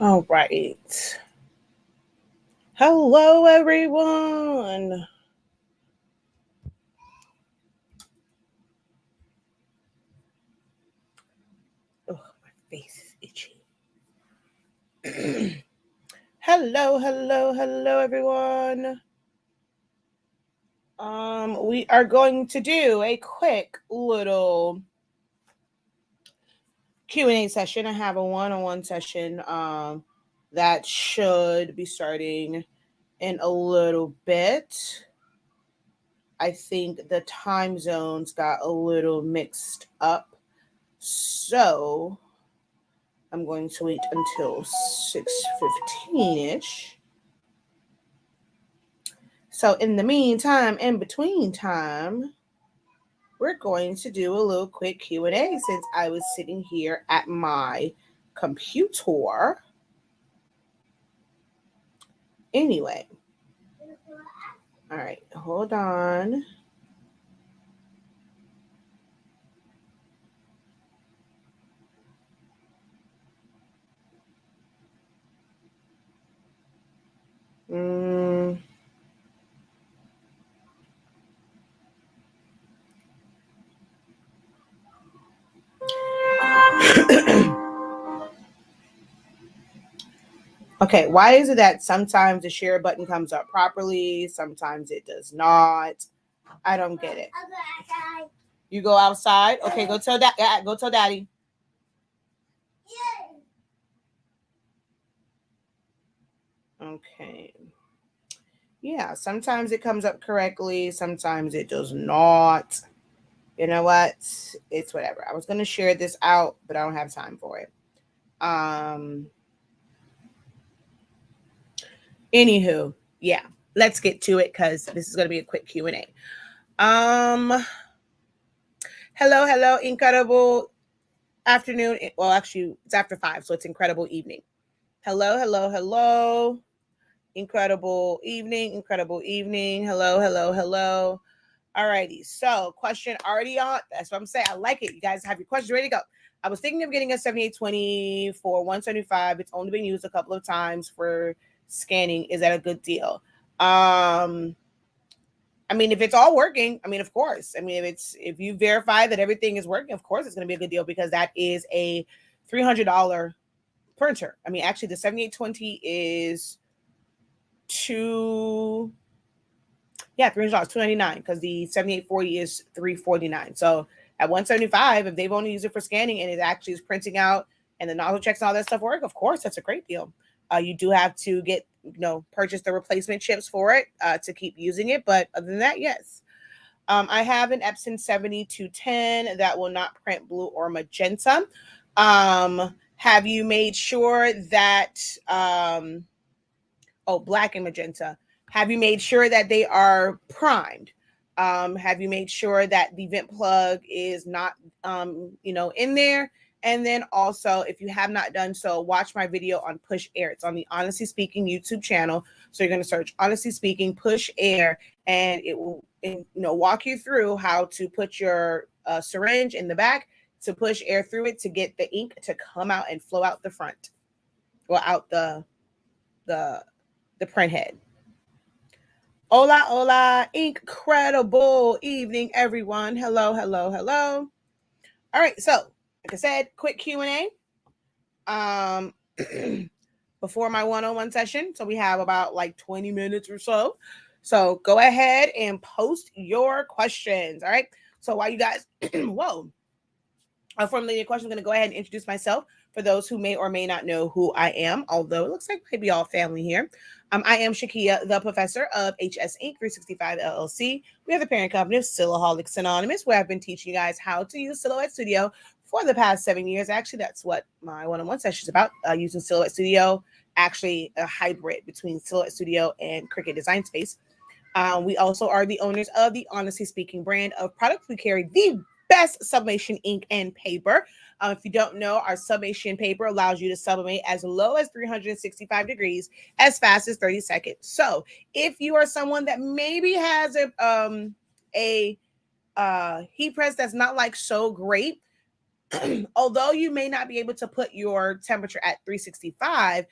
All right. Hello, everyone. Oh, my face is itchy. hello, everyone. We are going to do a quick little Q&A session. I have a one-on-one session that should be starting in a little bit. I think the time zones got a little mixed up. So I'm going to wait until 6:15ish. So in the meantime, in between time, we're going to do a little quick Q&A since I was sitting here at my computer. Anyway. All right, hold on. Mm. Okay, why is it that sometimes the share button comes up properly, sometimes it does not? I don't get it. You go outside? Okay, go tell that. Go tell daddy. Okay. Yeah, sometimes it comes up correctly, sometimes it does not. You know what? It's whatever. I was gonna share this out, but I don't have time for it. Anywho, yeah, let's get to it because this is gonna be a quick Q&A. Hello, incredible afternoon. Well, actually, it's after 5, so it's incredible evening. Hello. Incredible evening. Hello. Alrighty, so question already on. That's what I'm saying. I like it. You guys have your questions ready to go. I was thinking of getting a 7820 for 175. It's only been used a couple of times for scanning. Is that a good deal? I mean, if it's all working, I mean, of course. I mean, if you verify that everything is working, of course it's going to be a good deal because that is a $300 printer. I mean, actually, the 7820 is $299 because the 7840 is $349. So at 175, if they've only used it for scanning and it actually is printing out and the nozzle checks and all that stuff work, of course that's a great deal. You do have to purchase the replacement chips for it to keep using it, but other than that, yes. I have an Epson 7210 that will not print blue or magenta. Have you made sure that black and magenta? Have you made sure that they are primed? Have you made sure that the vent plug is not in there? And then also, if you have not done so, watch my video on push air. It's on the Honestly Speaking YouTube channel. So you're going to search Honestly Speaking push air, and it will walk you through how to put your syringe in the back to push air through it to get the ink to come out and flow out the front or out the print head. Hola, incredible evening, everyone. Hello. All right, so like I said, quick Q&A before my one-on-one session. So we have about like 20 minutes or so. So go ahead and post your questions. All right. So while you guys, whoa, formulating your question, I'm going to go ahead and introduce myself for those who may or may not know who I am, although it looks like maybe all family here. I am Shakia, the professor of HS Inc. 365 LLC. We are the parent company of Silhouholics Anonymous, where I've been teaching you guys how to use Silhouette Studio for the past 7 years. Actually, that's what my one-on-one session is about, using Silhouette Studio, actually a hybrid between Silhouette Studio and Cricut Design Space. We also are the owners of the Honestly Speaking brand of products. We carry the best sublimation ink and paper. If you don't know, our sublimation paper allows you to sublimate as low as 365 degrees as fast as 30 seconds. So if you are someone that maybe has a heat press that's not like so great, although you may not be able to put your temperature at 365,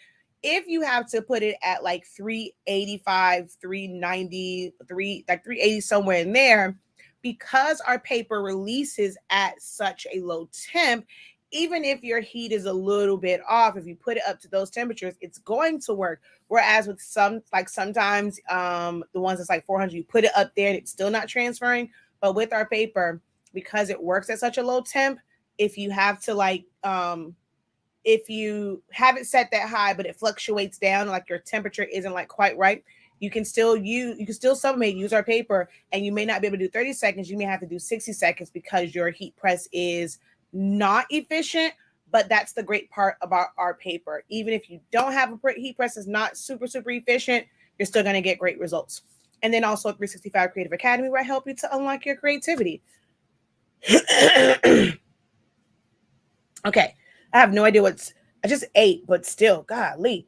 if you have to put it at like 385, 390, 380, somewhere in there, because our paper releases at such a low temp, even if your heat is a little bit off, if you put it up to those temperatures, it's going to work. Whereas with some, like sometimes the ones that's like 400, you put it up there and it's still not transferring. But with our paper, because it works at such a low temp, if you have to like if you have it set that high but it fluctuates down, like your temperature isn't like quite right, you can still sublimate, use our paper, and you may not be able to do 30 seconds, you may have to do 60 seconds because your heat press is not efficient. But that's the great part about our paper. Even if you don't have a heat press is not super efficient, you're still going to get great results. And then also 365 Creative Academy, where I help you to unlock your creativity. Okay, I have no idea I just ate, but still, golly.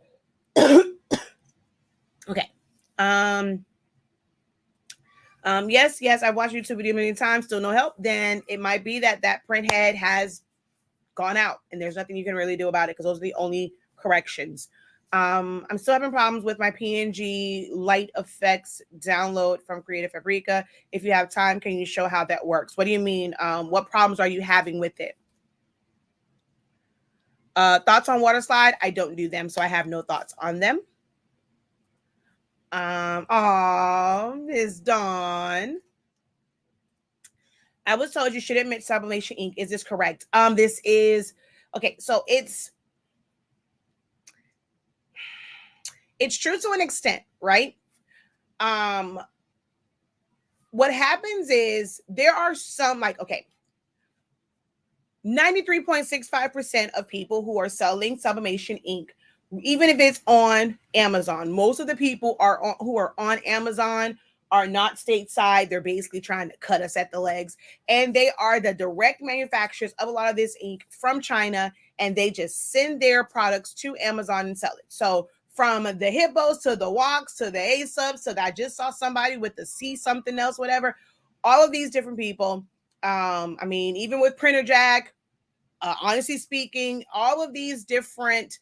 Okay. Yes, I've watched YouTube video many times, still no help. Then it might be that print head has gone out and there's nothing you can really do about it, because those are the only corrections. I'm still having problems with my PNG light effects download from Creative Fabrica. If you have time, can you show how that works? What do you mean? What problems are you having with it? Thoughts on water slide? I don't do them, so I have no thoughts on them. Ms. Dawn. I was told you shouldn't mix sublimation ink. Is this correct? This is okay. So it's true to an extent, right? What happens is there are some, like, okay, 93.65% of people who are selling sublimation ink, even if it's on Amazon, most of the people who are on Amazon are not stateside. They're basically trying to cut us at the legs. And they are the direct manufacturers of a lot of this ink from China. And they just send their products to Amazon and sell it. So from the Hippos to the Woks to the A-Subs to I just saw somebody with the C something else, whatever, all of these different people. I mean, even with Printer Jack, honestly speaking, all of these different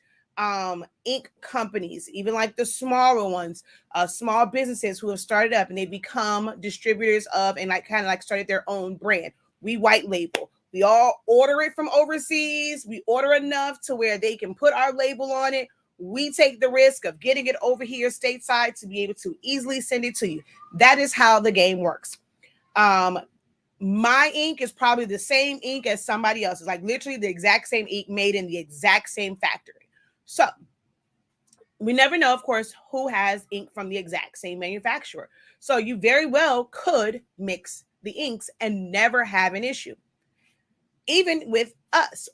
ink companies, even like the smaller ones, small businesses who have started up and they become distributors of and like kind of like started their own brand. We white label. We all order it from overseas. We order enough to where they can put our label on it. We take the risk of getting it over here stateside to be able to easily send it to you. That is how the game works. My ink is probably the same ink as somebody else's, like literally the exact same ink made in the exact same factory. So we never know, of course, who has ink from the exact same manufacturer. So you very well could mix the inks and never have an issue. Even with us,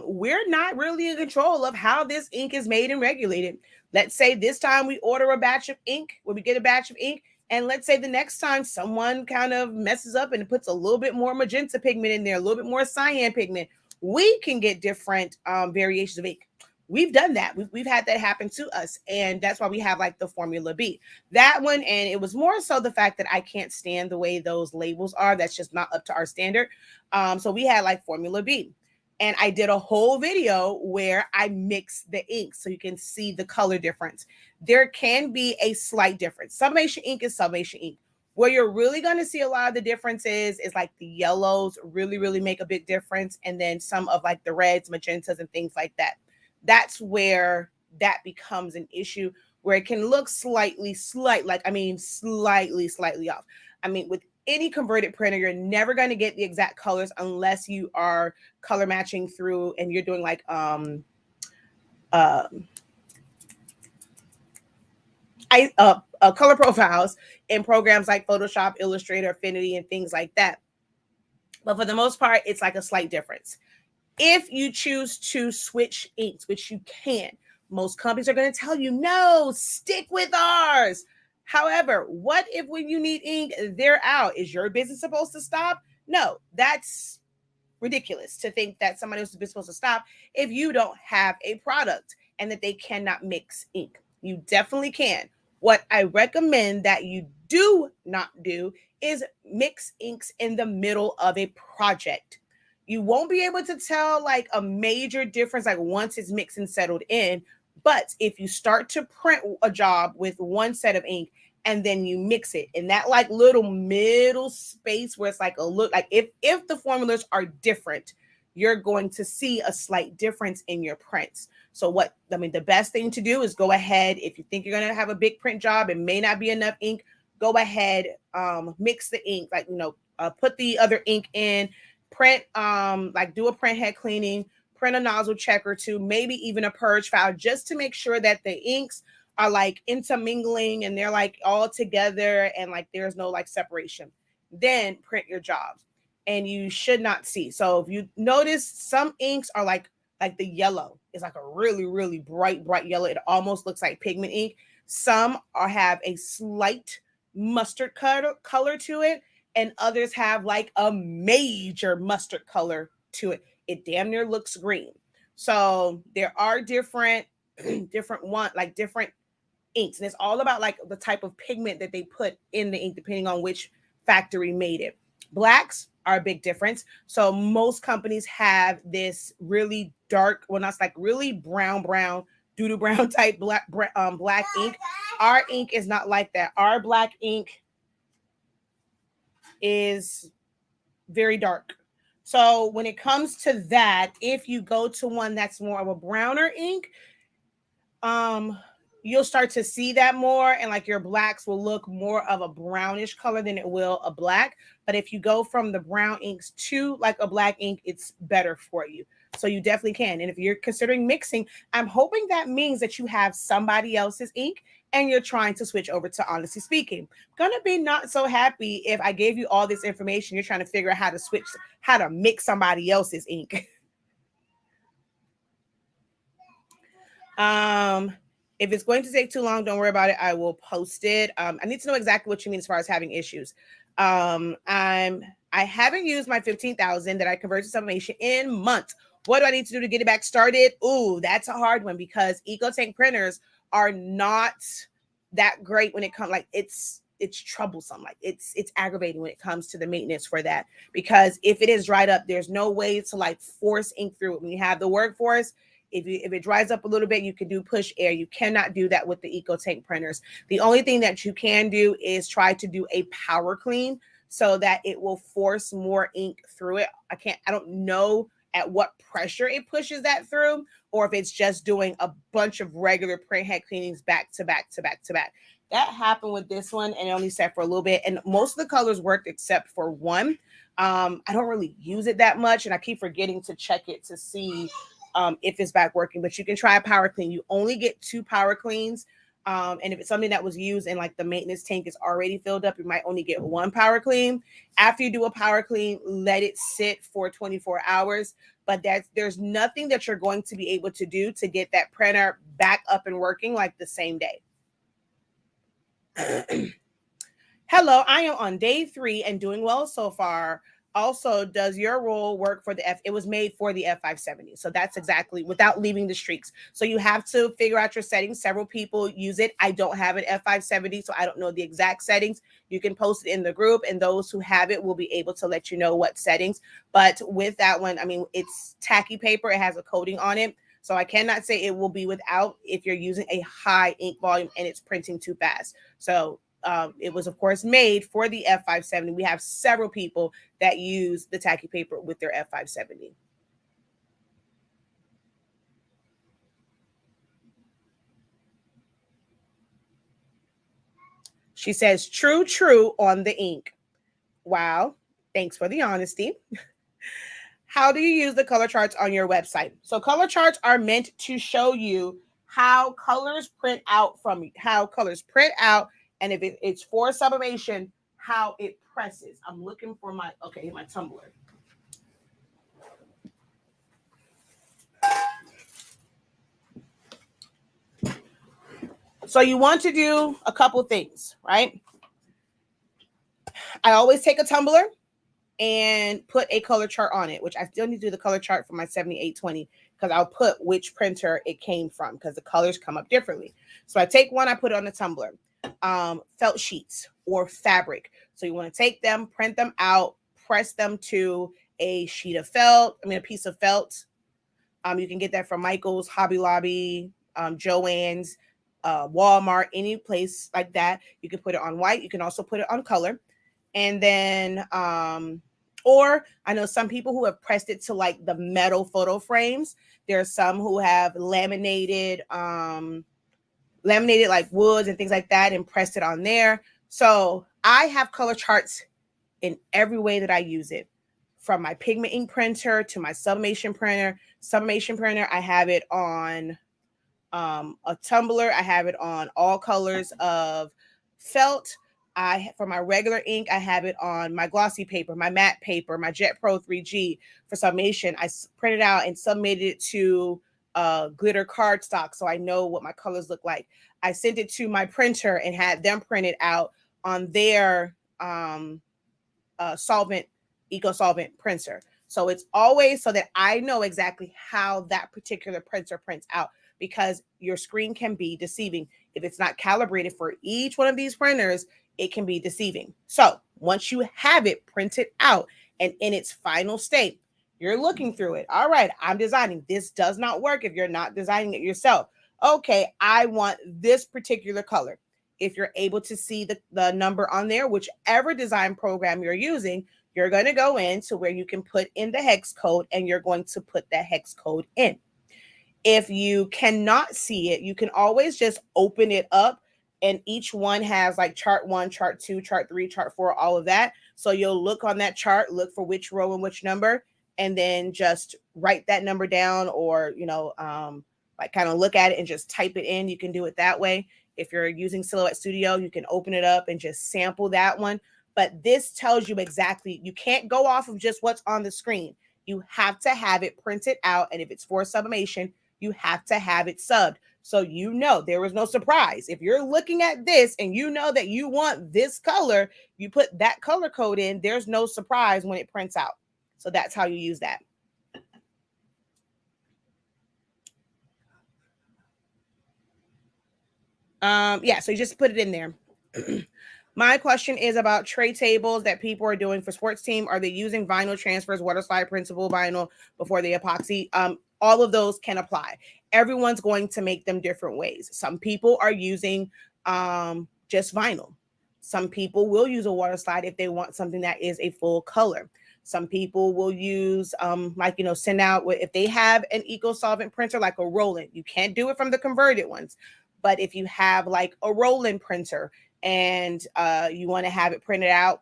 we're not really in control of how this ink is made and regulated. Let's say this time we order a batch of ink, when we get a batch of ink, and let's say the next time someone kind of messes up and puts a little bit more magenta pigment in there, a little bit more cyan pigment, we can get different variations of ink. We've done that. We've had that happen to us. And that's why we have like the Formula B. That one, and it was more so the fact that I can't stand the way those labels are. That's just not up to our standard. So we had like Formula B. And I did a whole video where I mixed the inks so you can see the color difference. There can be a slight difference. Sublimation ink is sublimation ink. Where you're really going to see a lot of the differences is like the yellows really make a big difference. And then some of like the reds, magentas, and things like that. That's where that becomes an issue, where it can look slightly off. I mean, with any converted printer, you're never going to get the exact colors unless you are color matching through and you're doing like color profiles in programs like Photoshop, Illustrator, Affinity, and things like that. But for the most part, it's like a slight difference. If you choose to switch inks, which you can, most companies are going to tell you, no, stick with ours. However, what if when you need ink, they're out? Is your business supposed to stop? No, that's ridiculous to think that somebody else is supposed to stop if you don't have a product and that they cannot mix ink. You definitely can. What I recommend that you do not do is mix inks in the middle of a project. You won't be able to tell like a major difference like once it's mixed and settled in. But if you start to print a job with one set of ink and then you mix it in that like little middle space where it's like a look like if the formulas are different, you're going to see a slight difference in your prints. So the best thing to do is go ahead. If you think you're going to have a big print job, it may not be enough ink, go ahead, mix the ink, like, put the other ink in, print, like do a print head cleaning, print a nozzle check or two, maybe even a purge file, just to make sure that the inks are like intermingling and they're like all together and like there's no like separation. Then print your job and you should not see. So if you notice some inks are like the yellow is like a really, really bright yellow. It almost looks like pigment ink. Some have a slight mustard color to it, and others have like a major mustard color to it. It damn near looks green. So there are different different inks, and it's all about like the type of pigment that they put in the ink depending on which factory made it. Blacks are a big difference. So most companies have this really dark, well, not like really brown, doo-doo brown type black ink. Our ink is not like that. Our black ink is very dark. So when it comes to that, if you go to one that's more of a browner ink, you'll start to see that more, and like your blacks will look more of a brownish color than it will a black. But if you go from the brown inks to like a black ink, it's better for you. So you definitely can. And if you're considering mixing, I'm hoping that means that you have somebody else's ink and you're trying to switch over to Honestly Speaking. Gonna be not so happy if I gave you all this information, you're trying to figure out how to mix somebody else's ink. If it's going to take too long, don't worry about it. I will post it. I need to know exactly what you mean as far as having issues. I haven't used my 15,000 that I converted to Sublimation in months. What do I need to do to get it back started? Ooh, that's a hard one because EcoTank printers are not that great when it comes, like it's troublesome. Like it's aggravating when it comes to the maintenance for that, because if it is dried up, there's no way to like force ink through it. When you have the workforce, if it dries up a little bit, you can do push air. You cannot do that with the EcoTank printers. The only thing that you can do is try to do a power clean so that it will force more ink through it. I don't know at what pressure it pushes that through, or if it's just doing a bunch of regular print head cleanings back to back to back to back. That happened with this one, and it only set for a little bit. And most of the colors worked except for one. I don't really use it that much, and I keep forgetting to check it to see if it's back working. But you can try a power clean. You only get 2 power cleans. And if it's something that was used and like the maintenance tank is already filled up, you might only get 1 power clean. After you do a power clean, let it sit for 24 hours. But there's nothing that you're going to be able to do to get that printer back up and working like the same day. Hello, I am on day 3 and doing well so far. Also, does your roll work for the it was made for the F570. So that's exactly without leaving the streaks. So you have to figure out your settings. Several people use it. I don't have an F570, so I don't know the exact settings. You can post it in the group, and those who have it will be able to let you know what settings. But with that one, I mean, it's tacky paper. It has a coating on it. So I cannot say it will be without if you're using a high ink volume and it's printing too fast. So it was, of course, made for the F570. We have several people that use the tacky paper with their F570. She says, true on the ink. Wow. Thanks for the honesty. How do you use the color charts on your website? So color charts are meant to show you how colors print out and if it's for sublimation, how it presses. I'm looking for my tumbler. So you want to do a couple things, right? I always take a tumbler and put a color chart on it, which I still need to do the color chart for my 7820 because I'll put which printer it came from because the colors come up differently. So I take one, I put it on the tumbler. Felt sheets or fabric. So you want to take them, print them out, press them to a sheet of felt, a piece of felt. You can get that from Michael's, Hobby Lobby, Joann's, Walmart, any place like that. You can put it on white. You can also put it on color. And then, or I know some people who have pressed it to like the metal photo frames. There are some who have laminated like woods and things like that and pressed it on there. So I have color charts in every way that I use it, from my pigment ink printer to my sublimation printer. Sublimation printer, I have it on a tumbler. I have it on all colors of felt. For my regular ink, I have it on my glossy paper, my matte paper, my Jet Pro 3G. For sublimation, I printed out and submitted it to glitter cardstock so I know what my colors look like. I sent it to my printer and had them print it out on their eco solvent printer. So it's always so that I know exactly how that particular printer prints out, because your screen can be deceiving. If it's not calibrated for each one of these printers, it can be deceiving. So once you have it printed out and in its final state, you're looking through it. All right, I'm designing. This does not work if you're not designing it yourself. Okay, I want this particular color. If you're able to see the number on there, whichever design program you're using, you're going to go into where you can put in the hex code and you're going to put that hex code in. If you cannot see it, you can always just open it up, and each one has like chart 1, chart 2, chart 3, chart 4, all of that. So you'll look on that chart, look for which row and which number, and then just write that number down, or, like kind of look at it and just type it in. You can do it that way. If you're using Silhouette Studio, you can open it up and just sample that one. But this tells you exactly, you can't go off of just what's on the screen. You have to have it printed out. And if it's for sublimation, you have to have it subbed. So there was no surprise. If you're looking at this and you know that you want this color, you put that color code in. There's no surprise when it prints out. So that's how you use that. So you just put it in there. My question is about tray tables that people are doing for sports team. Are they using vinyl transfers, water slide, printable vinyl before they epoxy? All of those can apply. Everyone's going to make them different ways. Some people are using just vinyl. Some people will use a water slide if they want something that is a full color. Some people will use send out if they have an eco solvent printer like a Roland. You can't do it from the converted ones. But if you have like a Roland printer and you want to have it printed out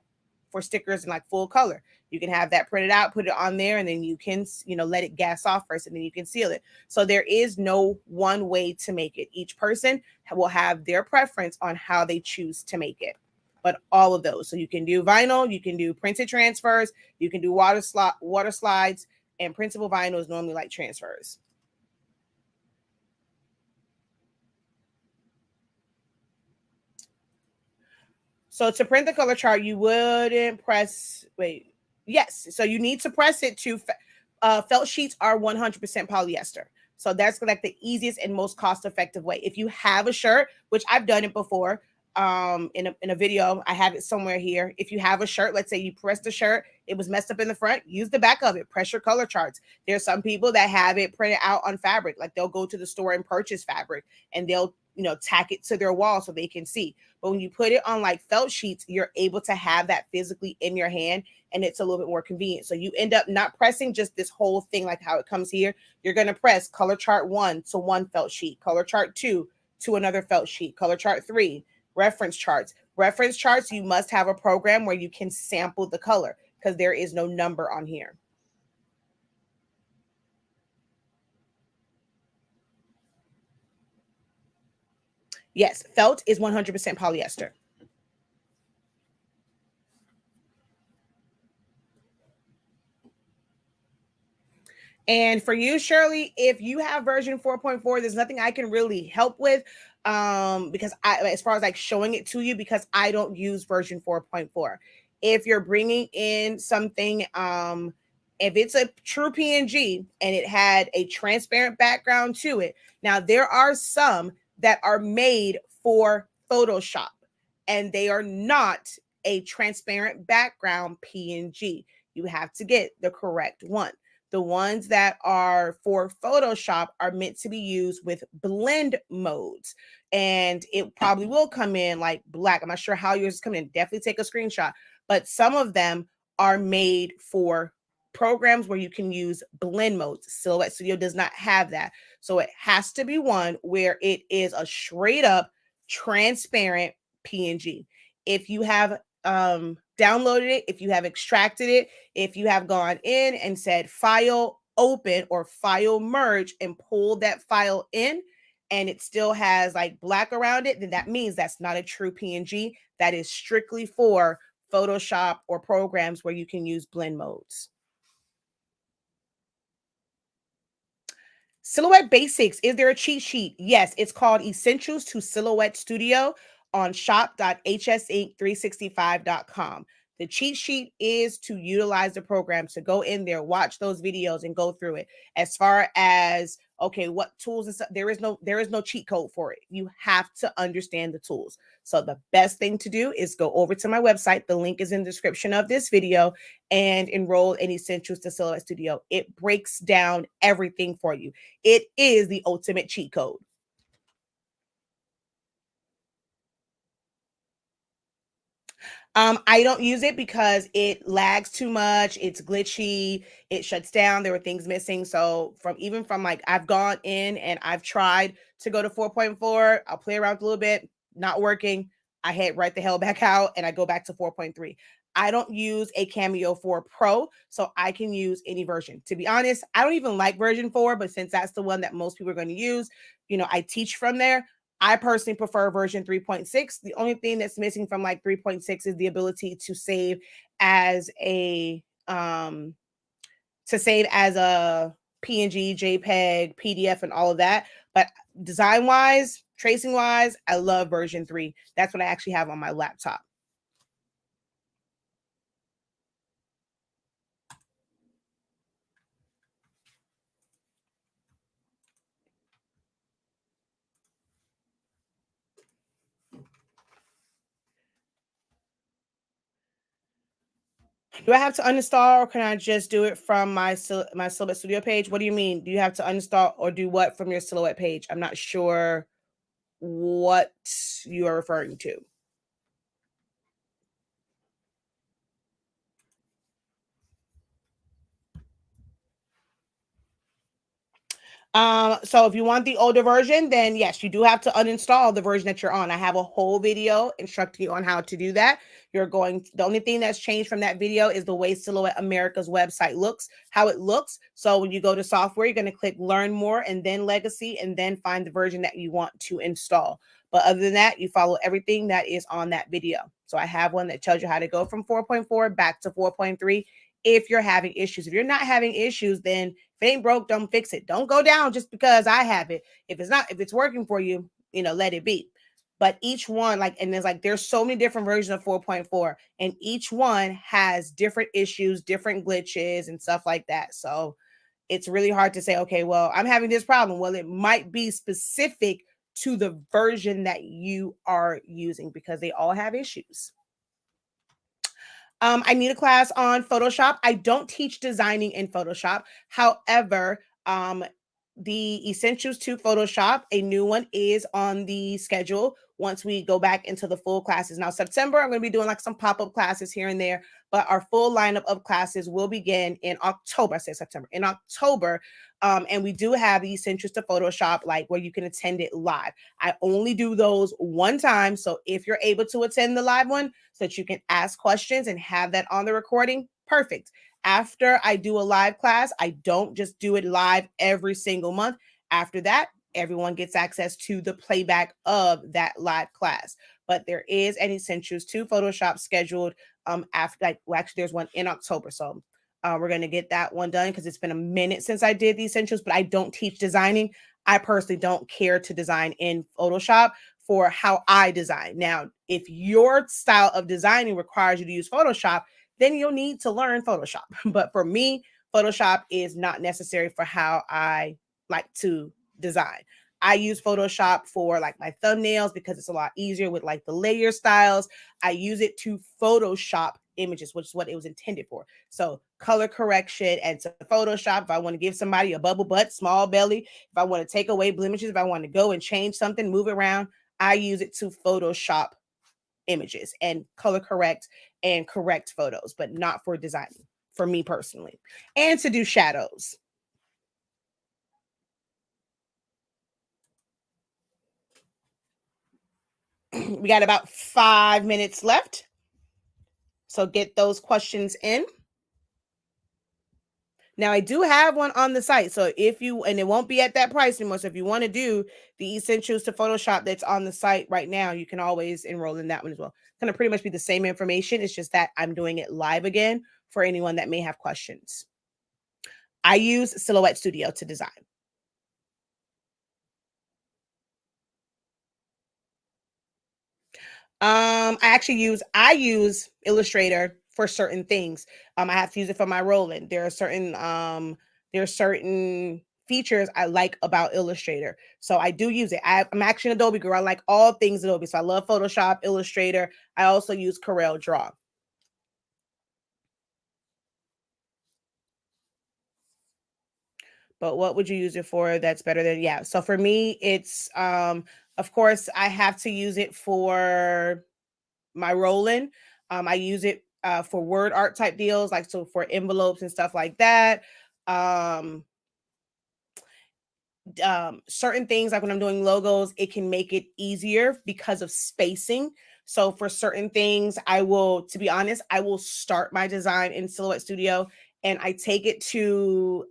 for stickers in like full color, you can have that printed out, put it on there, and then you can, let it gas off first, and then you can seal it. So there is no one way to make it. Each person will have their preference on how they choose to make it. But all of those. So you can do vinyl, you can do printed transfers, you can do water slides, and printable vinyl is normally like transfers. So to print the color chart, you wouldn't press, yes. So you need to press it to, felt sheets are 100% polyester. So that's like the easiest and most cost-effective way. If you have a shirt, which I've done it before, in a video, I have it somewhere here. If you have a shirt, let's say you pressed the shirt, it was messed up in the front, use the back of it, press your color charts. There's some people that have it printed out on fabric. Like they'll go to the store and purchase fabric and they'll, tack it to their wall so they can see. But when you put it on like felt sheets, you're able to have that physically in your hand, and it's a little bit more convenient. So you end up not pressing just this whole thing like how it comes here. You're going to press color chart 1 to one felt sheet, color chart 2 to another felt sheet, color chart 3, reference charts. Reference charts, you must have a program where you can sample the color because there is no number on here. Yes, felt is 100% polyester. And for you, Shirley, if you have version 4.4, there's nothing I can really help with because as far as like showing it to you, because I don't use version 4.4. If you're bringing in something, if it's a true PNG and it had a transparent background to it, now there are some that are made for Photoshop and they are not a transparent background PNG. you have to get the correct one. The ones that are for Photoshop are meant to be used with blend modes. And it probably will come in like black. I'm not sure how yours is coming in. Definitely take a screenshot. But some of them are made for programs where you can use blend modes. Silhouette Studio does not have that. So it has to be one where it is a straight up transparent PNG. If you have downloaded it, if you have extracted it, if you have gone in and said file open or file merge and pulled that file in and it still has like black around it, then that means that's not a true PNG. That is strictly for Photoshop or programs where you can use blend modes. Silhouette Basics. Is there a cheat sheet? Yes, it's called Essentials to Silhouette Studio on shop.hsink365.com. The cheat sheet is to utilize the program, to go in there, watch those videos and go through it. As far as okay, what tools and stuff, there is no cheat code for it. You have to understand the tools. So the best thing to do is go over to my website. The link is in the description of this video and enroll in Essentials to Silhouette Studio. It breaks down everything for you. It is the ultimate cheat code. I don't use it because it lags too much. It's glitchy. It shuts down. There were things missing. So from like I've gone in and I've tried to go to 4.4. I'll play around a little bit, not working. I head right the hell back out and I go back to 4.3. I don't use a Cameo 4 Pro, so I can use any version. To be honest, I don't even like version 4, but since that's the one that most people are going to use, I teach from there. I personally prefer version 3.6. The only thing that's missing from like 3.6 is the ability to save as a PNG, JPEG, PDF, and all of that. But design wise, tracing wise, I love version 3. That's what I actually have on my laptop. Do I have to uninstall or can I just do it from my Silhouette Studio page? What do you mean? Do you have to uninstall or do what from your Silhouette page? I'm not sure what you are referring to. So if you want the older version, then yes, you do have to uninstall the version that you're on. I have a whole video instructing you on how to do that. The only thing that's changed from that video is the way Silhouette America's website looks, how it looks. So when you go to software, you're going to click learn more and then legacy and then find the version that you want to install. But other than that, you follow everything that is on that video. So I have one that tells you how to go from 4.4 back to 4.3 if you're having issues. If you're not having issues, then if it ain't broke, don't fix it. Don't go down just because I have it. If it's working for you, let it be. But each one, there's so many different versions of 4.4, and each one has different issues, different glitches, and stuff like that. So it's really hard to say, okay, well, I'm having this problem. Well, it might be specific to the version that you are using because they all have issues. I need a class on Photoshop. I don't teach designing in Photoshop. However, the Essentials to Photoshop, a new one is on the schedule once we go back into the full classes. Now, September, I'm going to be doing like some pop-up classes here and there, but our full lineup of classes will begin in October. I say September, in October. And we do have the Essentials to Photoshop, like where you can attend it live. I only do those one time. So if you're able to attend the live one so that you can ask questions and have that on the recording, perfect. After I do a live class, I don't just do it live every single month. After that, everyone gets access to the playback of that live class. But there is an Essentials to Photoshop scheduled after, actually there's one in October. So we're going to get that one done because it's been a minute since I did the Essentials, but I don't teach designing. I personally don't care to design in Photoshop for how I design. Now, if your style of designing requires you to use Photoshop, then you'll need to learn Photoshop. But for me, Photoshop is not necessary for how I like to design. I use Photoshop for like my thumbnails because it's a lot easier with like the layer styles. I use it to Photoshop images, which is what it was intended for. So color correction and to Photoshop, if I want to give somebody a bubble butt, small belly, if I want to take away blemishes, if I want to go and change something, move it around, I use it to Photoshop images and color correct and correct photos, but not for designing, for me personally. And to do shadows. We got about 5 minutes left. So get those questions in. Now I do have one on the site. So if you, and it won't be at that price anymore. So if you want to do the essentials to Photoshop that's on the site right now, you can always enroll in that one as well. It's going to pretty much be the same information. It's just that I'm doing it live again for anyone that may have questions. I use Silhouette Studio to design. I use Illustrator for certain things. I have to use it for my rolling. There are certain features I like about Illustrator. So I do use it. I'm actually an Adobe girl. I like all things Adobe. So I love Photoshop, Illustrator. I also use Corel Draw. But what would you use it for that's better than, yeah. So for me, it's of course I have to use it for my rolling. I use it for word art type deals, like so for envelopes and stuff like that. Certain things like when I'm doing logos, it can make it easier because of spacing. So for certain things, to be honest, I will start my design in Silhouette Studio and I take it to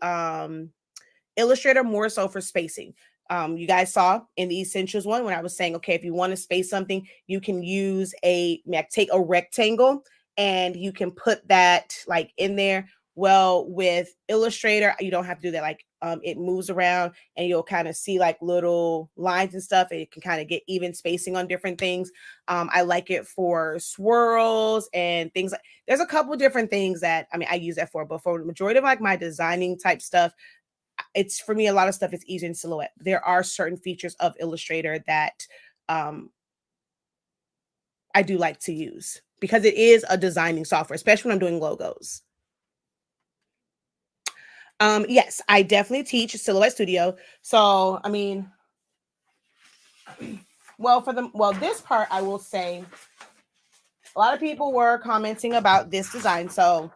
Illustrator more so for spacing. You guys saw in the essentials one when I was saying, okay, if you want to space something, you can use take a rectangle and you can put that like in there. Well, with Illustrator, you don't have to do that. Like it moves around and you'll kind of see like little lines and stuff. And you can kind of get even spacing on different things. I like it for swirls and things like, there's a couple different things that, I use that for, but for the majority of like my designing type stuff, it's for me, a lot of stuff is easier in Silhouette. There are certain features of Illustrator that I do like to use because it is a designing software, especially when I'm doing logos. Yes, I definitely teach Silhouette Studio. So, this part, I will say a lot of people were commenting about this design. So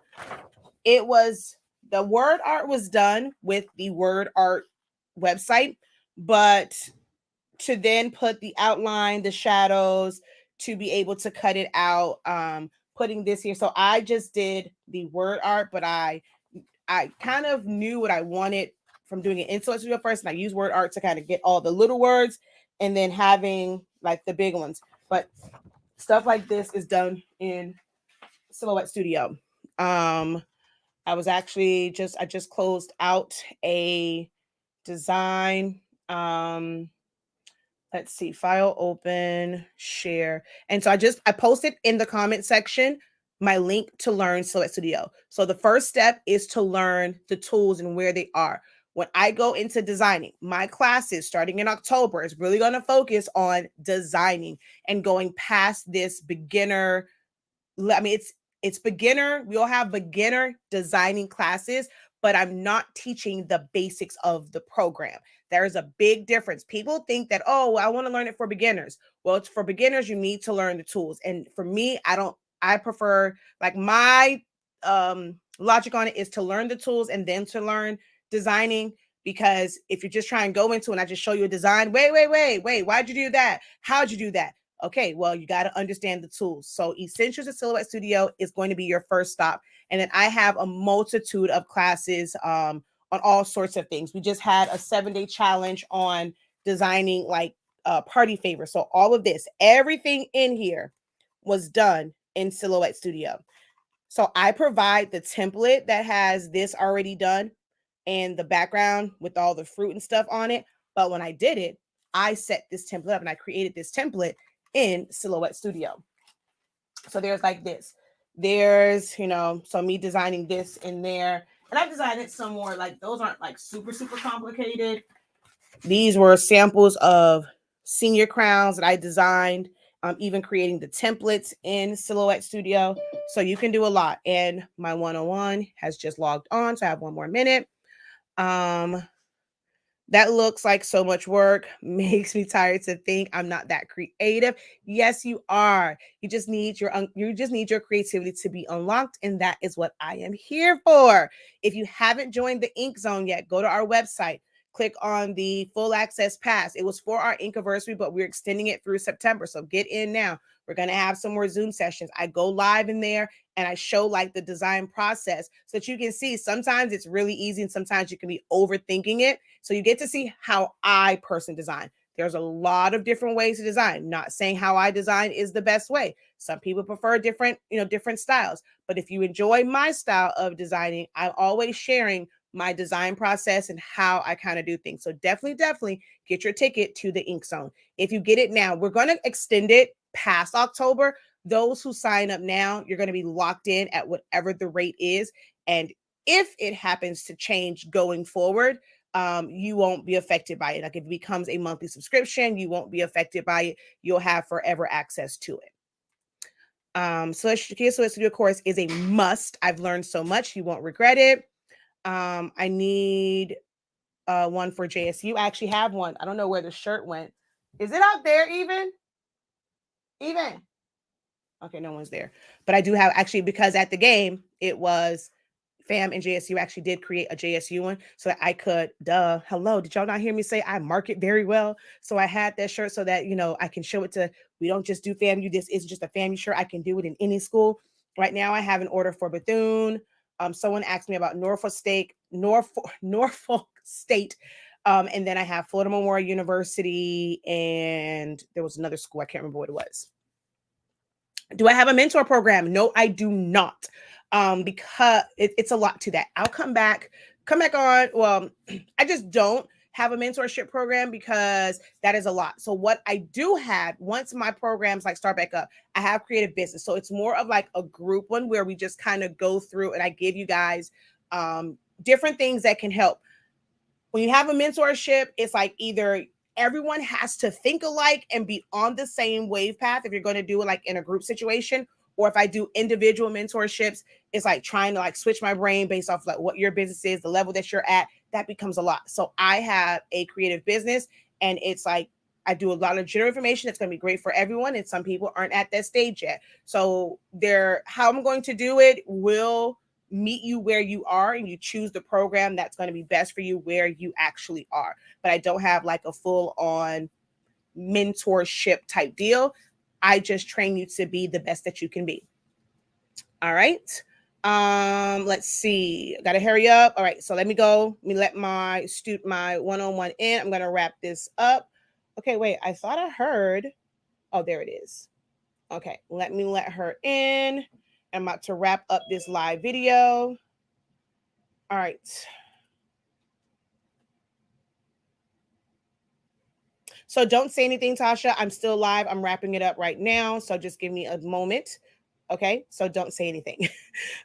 the word art was done with the word art website, but to then put the outline, the shadows, to be able to cut it out, putting this here. So I just did the word art, but I kind of knew what I wanted from doing it in Silhouette Studio first, and I used word art to kind of get all the little words and then having like the big ones. But stuff like this is done in Silhouette Studio. I just closed out a design. Let's see, file open, share. And so I posted in the comment section my link to learn Silhouette Studio. So the first step is to learn the tools and where they are. When I go into designing, my classes starting in October is really going to focus on designing and going past this beginner. It's beginner. We all have beginner designing classes, but I'm not teaching the basics of the program. There's a big difference. People think that, oh, I want to learn it for beginners. Well, it's for beginners. You need to learn the tools. And for me, I prefer, like, my logic on it is to learn the tools and then to learn designing. Because if you just try and go into and I just show you a design, wait, why'd you do that? How'd you do that? Okay, well, you got to understand the tools. So Essentials of Silhouette Studio is going to be your first stop. And then I have a multitude of classes on all sorts of things. We just had a 7-day challenge on designing like party favors. So all of this, everything in here was done in Silhouette Studio. So I provide the template that has this already done and the background with all the fruit and stuff on it. But when I did it, I set this template up and I created this template in Silhouette Studio. So there's like this. There's, so me designing this in there. And I designed it some more, like those aren't like super, super complicated. These were samples of senior crowns that I designed even creating the templates in Silhouette Studio. So you can do a lot. And my 101 has just logged on, so I have one more minute. That looks like so much work, makes me tired to think I'm not that creative. Yes, you are. You just need your creativity to be unlocked, and that is what I am here for. If you haven't joined the Ink Zone yet, go to our website. Click on the full access pass. It was for our Inkiversary, but we're extending it through September. So get in now. We're going to have some more Zoom sessions. I go live in there and I show like the design process so that you can see sometimes it's really easy and sometimes you can be overthinking it. So you get to see how I personally design. There's a lot of different ways to design. Not saying how I design is the best way. Some people prefer different styles. But if you enjoy my style of designing, I'm always sharing my design process and how I kind of do things. So definitely get your ticket to the Ink Zone. If you get it now, we're going to extend it past October. Those who sign up now, you're going to be locked in at whatever the rate is. And if it happens to change going forward, you won't be affected by it. Like if it becomes a monthly subscription, you won't be affected by it. You'll have forever access to it. Silhouette Studio course is a must. I've learned so much. You won't regret it. I need one for JSU. I actually have one. I don't know where the shirt went. Is it out there even? Okay, no one's there. But I do have actually, because at the game, it was FAM and JSU actually did create a JSU one so that I could, hello, did y'all not hear me say I market very well? So I had that shirt so that, I can show it to, we don't just do FAMU. This isn't just a FAMU shirt. I can do it in any school. Right now I have an order for Bethune. Someone asked me about Norfolk State. And then I have Florida Memorial University, and there was another school. I can't remember what it was. Do I have a mentor program? No, I do not. Because it's a lot to that. I'll come back on. Well, I just don't have a mentorship program because that is a lot. So what I do have, once my programs like start back up, I have creative business. So it's more of like a group one where we just kind of go through and I give you guys different things that can help. When you have a mentorship, it's like either everyone has to think alike and be on the same wave path if you're going to do it like in a group situation, or if I do individual mentorships, it's like trying to like switch my brain based off like what your business is, the level that you're at. That becomes a lot. So I have a creative business, and it's like I do a lot of general information that's going to be great for everyone, and some people aren't at that stage yet. So how I'm going to do it will meet you where you are, and you choose the program that's going to be best for you where you actually are. But I don't have like a full on mentorship type deal. I just train you to be the best that you can be. All right. Let's see. Gotta hurry up. All right, so let me go. Let me let my one-on-one in. I'm gonna wrap this up. Okay, wait. I thought I heard. Oh, there it is. Okay, let me let her in. I'm about to wrap up this live video. All right. So don't say anything, Tasha. I'm still live. I'm wrapping it up right now. So just give me a moment. Okay. So don't say anything.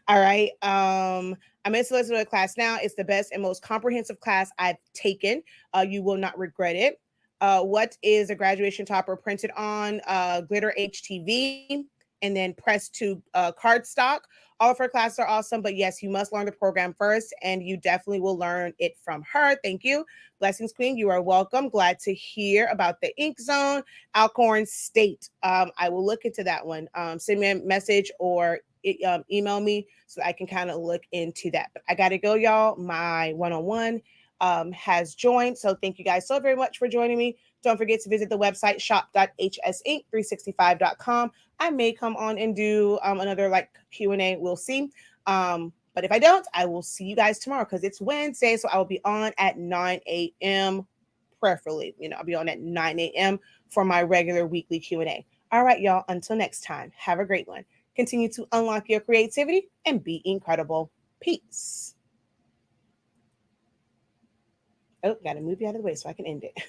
All right. I'm in solicitor class now. It's the best and most comprehensive class I've taken. You will not regret it. What is a graduation topper printed on? Glitter HTV, and then pressed to cardstock. All of her classes are awesome, but yes, you must learn the program first, and you definitely will learn it from her. Thank you. Blessings, Queen. You are welcome. Glad to hear about the Ink Zone. Alcorn State. I will look into that one. Send me a message or email me so I can kind of look into that. But I got to go, y'all. My one-on-one has joined. So thank you guys so very much for joining me. Don't forget to visit the website shop.hsink365.com. I may come on and do another like Q&A. We'll see. But if I don't, I will see you guys tomorrow because it's Wednesday. So I will be on at 9 a.m. preferably. I'll be on at 9 a.m. for my regular weekly Q&A. All right, y'all. Until next time, have a great one. Continue to unlock your creativity and be incredible. Peace. Oh, got to move you out of the way so I can end it.